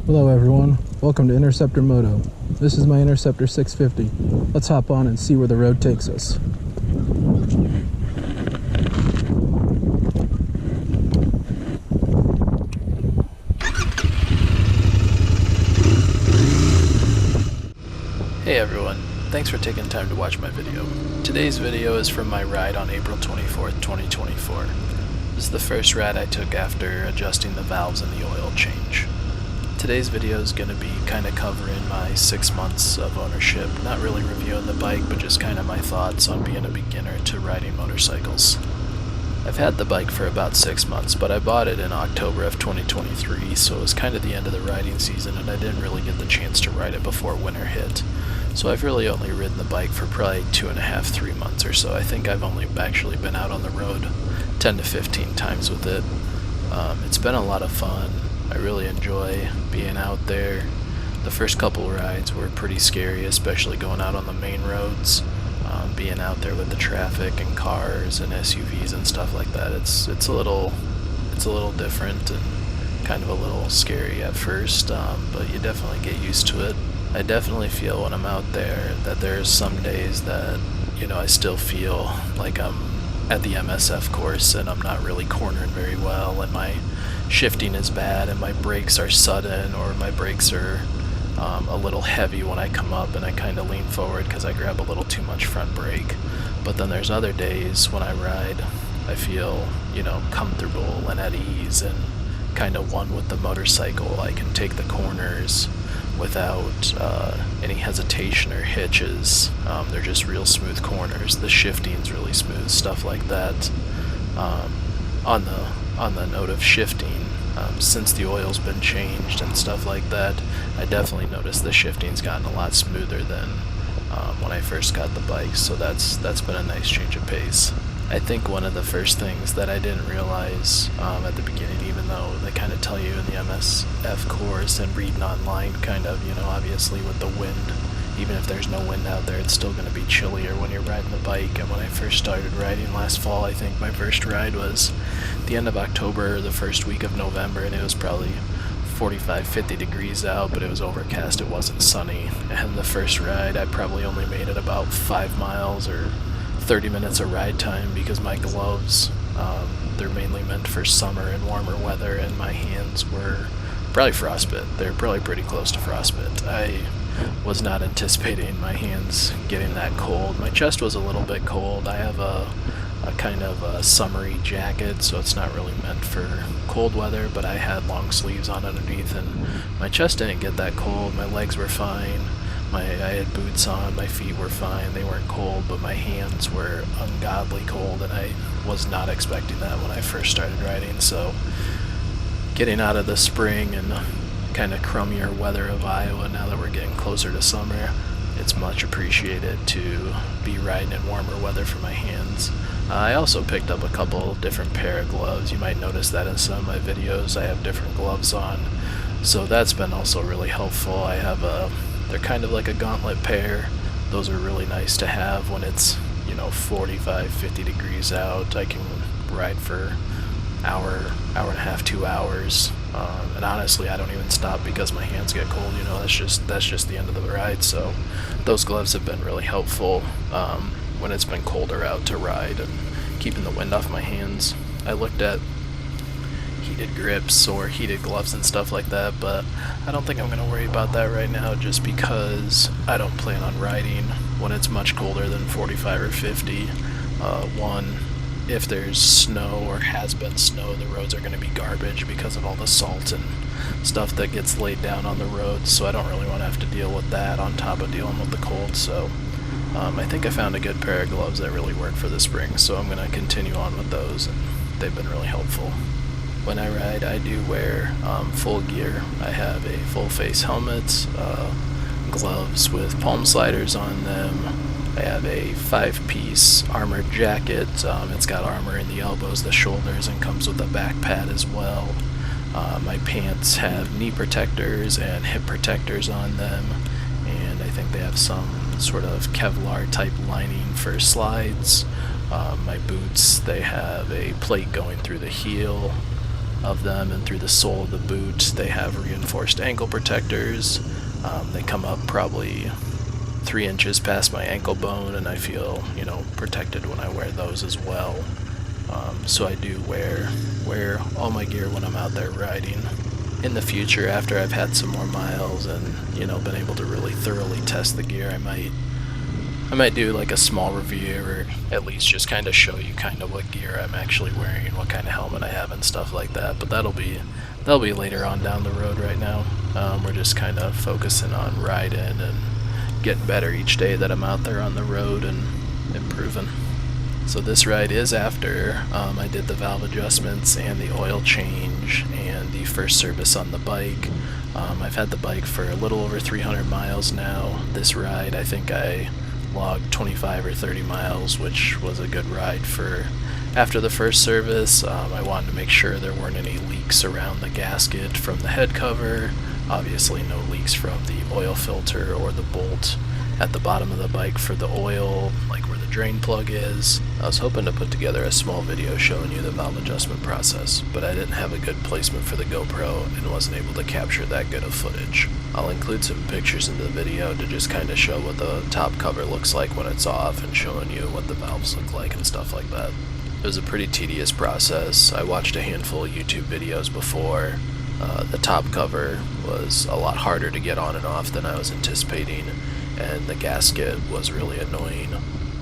Hello everyone, welcome to Interceptor Moto. This is my Interceptor 650. Let's hop on and see where the road takes us. Hey everyone, thanks for taking time to watch my video. Today's video is from my ride on April 24th, 2024. This is the first ride I took after adjusting the valves and the oil change. Today's video is going to be kind of covering my 6 months of ownership, not really reviewing the bike, but just kind of my thoughts on being a beginner to riding motorcycles. I've had the bike for about 6 months, but I bought it in October of 2023, so it was kind of the end of the riding season and I didn't really get the chance to ride it before winter hit. So I've really only ridden the bike for probably 2.5, 3 months or so. I think I've only actually been out on the road 10 to 15 times with it. It's been a lot of fun. I really enjoy being out there. The first couple rides were pretty scary, especially going out on the main roads. Being out there with the traffic and cars and SUVs and stuff like that, it's a little different and kind of a little scary at first, but you definitely get used to it. I definitely feel when I'm out there that there's some days that, I still feel like I'm at the MSF course and I'm not really cornering very well and my shifting is bad and my brakes are sudden or my brakes are a little heavy when I come up and I kind of lean forward because I grab a little too much front brake. But then there's other days when I ride, I feel, comfortable and at ease and kind of one with the motorcycle. I can take the corners without any hesitation or hitches. They're just real smooth corners. The shifting's really smooth, stuff like that. On the note of shifting, since the oil's been changed and stuff like that, I definitely noticed the shifting's gotten a lot smoother than when I first got the bike, so that's been a nice change of pace. I think one of the first things that I didn't realize at the beginning, even though they kind of tell you in the MSF course and reading online, obviously with the wind, even if there's no wind out there, it's still going to be chillier when you're riding the bike. And when I first started riding last fall, I think my first ride was the end of October, the first week of November, and it was probably 45, 50 degrees out, but it was overcast, it wasn't sunny. And the first ride, I probably only made it about 5 miles or 30 minutes of ride time because my gloves, they're mainly meant for summer and warmer weather, and my hands were probably frostbit. They're probably pretty close to frostbit. I was not anticipating my hands getting that cold. My chest was a little bit cold. I have a kind of a summery jacket, so it's not really meant for cold weather, but I had long sleeves on underneath and my chest didn't get that cold. My legs were fine. I had boots on, my feet were fine, they weren't cold, but my hands were ungodly cold, and I was not expecting that when I first started riding. So getting out of the spring and kind of crummier weather of Iowa, now that we're getting closer to summer, it's much appreciated to be riding in warmer weather for my hands. I also picked up a couple different pair of gloves. You might notice that in some of my videos I have different gloves on, so that's been also really helpful. I have they're kind of like a gauntlet pair. Those are really nice to have when it's 45, 50 degrees out. I can ride for hour and a half, 2 hours, and honestly I don't even stop because my hands get cold. That's just the end of the ride. So those gloves have been really helpful when it's been colder out to ride and keeping the wind off my hands. I looked at heated grips or heated gloves and stuff like that, but I don't think I'm going to worry about that right now just because I don't plan on riding when it's much colder than 45 or 50. One, if there's snow or has been snow, the roads are going to be garbage because of all the salt and stuff that gets laid down on the roads, so I don't really want to have to deal with that on top of dealing with the cold. So I think I found a good pair of gloves that really work for the spring, so I'm going to continue on with those, and they've been really helpful. When I ride, I do wear full gear. I have a full face helmet, gloves with palm sliders on them. I have a 5-piece armored jacket. It's got armor in the elbows, the shoulders, and comes with a back pad as well. My pants have knee protectors and hip protectors on them, and I think they have some sort of Kevlar type lining for slides. My boots, they have a plate going through the heel. of them, and through the sole of the boot they have reinforced ankle protectors. They come up probably 3 inches past my ankle bone, and I feel, protected when I wear those as well. So I do wear all my gear when I'm out there riding. In the future, after I've had some more miles and, been able to really thoroughly test the gear, I might do like a small review, or at least just kind of show you kind of what gear I'm actually wearing, what kind of helmet I have and stuff like that. But that'll be later on down the road. Right now, we're just kind of focusing on riding and getting better each day that I'm out there on the road and improving. So this ride is after I did the valve adjustments and the oil change and the first service on the bike. I've had the bike for a little over 300 miles now. This ride, I think I logged 25 or 30 miles, which was a good ride for after the first service. I wanted to make sure there weren't any leaks around the gasket from the head cover. Obviously no leaks from the oil filter or the bolt at the bottom of the bike for the oil, like where the drain plug is. I was hoping to put together a small video showing you the valve adjustment process, but I didn't have a good placement for the GoPro and wasn't able to capture that good of footage. I'll include some pictures in the video to just kind of show what the top cover looks like when it's off and showing you what the valves look like and stuff like that. It was a pretty tedious process. I watched a handful of YouTube videos before. The top cover was a lot harder to get on and off than I was anticipating, and the gasket was really annoying.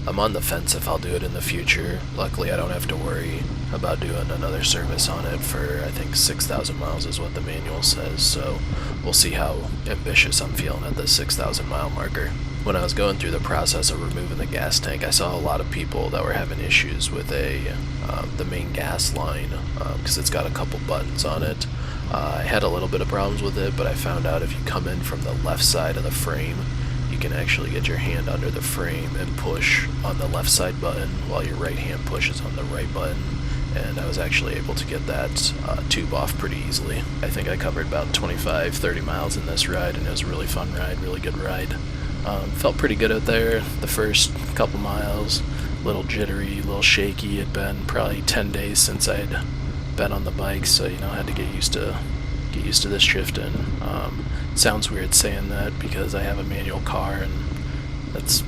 I'm on the fence if I'll do it in the future. Luckily I don't have to worry about doing another service on it for, I think, 6,000 miles is what the manual says, so we'll see how ambitious I'm feeling at the 6,000 mile marker. When I was going through the process of removing the gas tank, I saw a lot of people that were having issues with the main gas line, because it's got a couple buttons on it. I had a little bit of problems with it, but I found out if you come in from the left side of the frame, you can actually get your hand under the frame and push on the left side button while your right hand pushes on the right button, and I was actually able to get that tube off pretty easily. I think I covered about 25-30 miles in this ride, and it was a really fun ride, really good ride. Felt pretty good out there the first couple miles, a little jittery, a little shaky. It'd been probably 10 days since I'd been on the bike, so I had to get used to this shifting. Sounds weird saying that because I have a manual car, and that's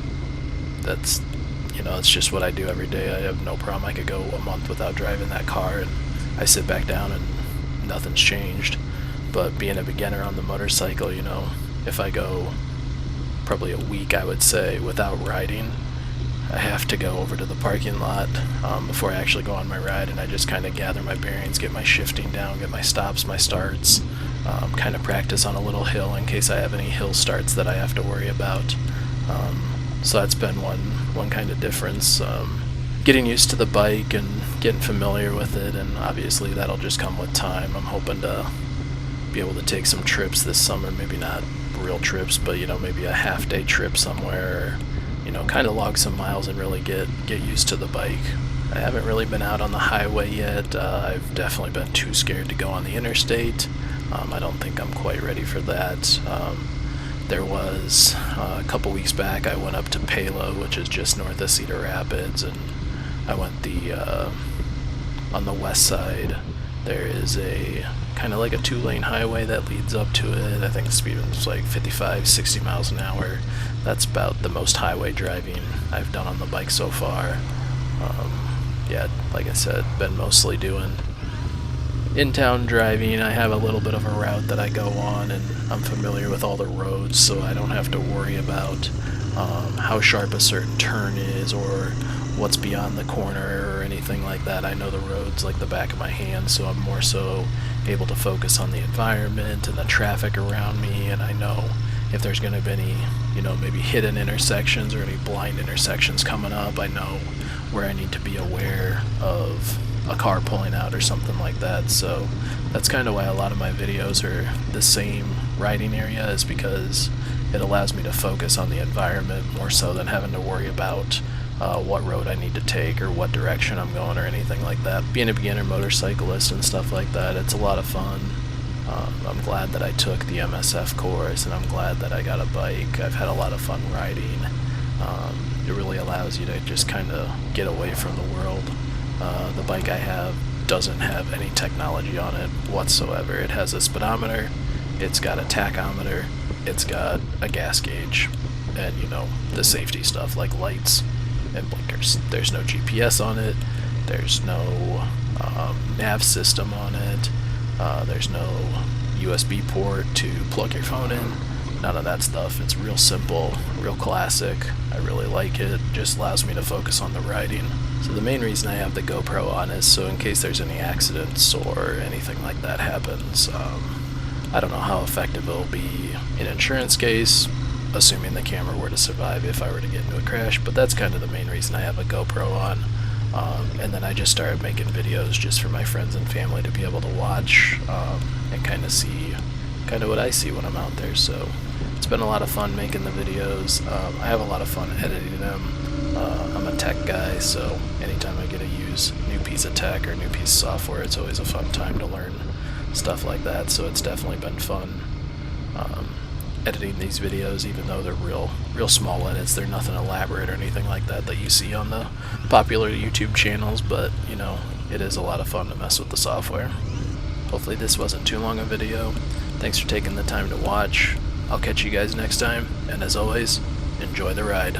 it's just what I do every day. I have no problem. I could go a month without driving that car and I sit back down and nothing's changed. But being a beginner on the motorcycle, if I go probably a week, I would say, without riding, I have to go over to the parking lot before I actually go on my ride, and I just kind of gather my bearings, get my shifting down, get my stops, my starts, kind of practice on a little hill in case I have any hill starts that I have to worry about. So that's been one kind of difference. Getting used to the bike and getting familiar with it, and obviously that'll just come with time. I'm hoping to be able to take some trips this summer, maybe not real trips, but maybe a half-day trip somewhere, or kind of log some miles and really get used to the bike. I haven't really been out on the highway yet. I've definitely been too scared to go on the interstate. I don't think I'm quite ready for that. There was a couple weeks back I went up to Palo, which is just north of Cedar Rapids, and I went on the west side. There is a kind of like a 2-lane highway that leads up to it. I think the speed was like 55-60 miles an hour. That's about the most highway driving I've done on the bike so far. Yeah, like I said, been mostly doing in-town driving. I have a little bit of a route that I go on, and I'm familiar with all the roads, so I don't have to worry about how sharp a certain turn is or what's beyond the corner or anything like that. I know the roads like the back of my hand, so I'm more so able to focus on the environment and the traffic around me, and I know if there's going to be any, maybe hidden intersections or any blind intersections coming up, I know where I need to be aware of a car pulling out or something like that. So that's kind of why a lot of my videos are the same riding area, is because it allows me to focus on the environment more so than having to worry about what road I need to take or what direction I'm going or anything like that. Being a beginner motorcyclist and stuff like that, it's a lot of fun. I'm glad that I took the MSF course, and I'm glad that I got a bike. I've had a lot of fun riding. It really allows you to just kind of get away from the world. The bike I have doesn't have any technology on it whatsoever. It has a speedometer, it's got a tachometer, it's got a gas gauge, and you know, the safety stuff like lights and blinkers. There's no GPS on it, there's no nav system on it, there's no USB port to plug your phone in, none of that stuff. It's real simple, real classic. I really like it. Just allows me to focus on the riding. So the main reason I have the GoPro on is so in case there's any accidents or anything like that happens, I don't know how effective it'll be in insurance case, assuming the camera were to survive if I were to get into a crash, but that's kind of the main reason I have a GoPro on. And then I just started making videos just for my friends and family to be able to watch and kind of see kind of what I see when I'm out there. So it's been a lot of fun making the videos. I have a lot of fun editing them. I'm a tech guy, so anytime I get to use a new piece of tech or a new piece of software, it's always a fun time to learn stuff like that. So it's definitely been fun editing these videos, even though they're real small edits. They're nothing elaborate or anything like that you see on the popular YouTube channels, but you know, it is a lot of fun to mess with the software. Hopefully this wasn't too long a video. Thanks for taking the time to watch. I'll catch you guys next time, and as always, enjoy the ride.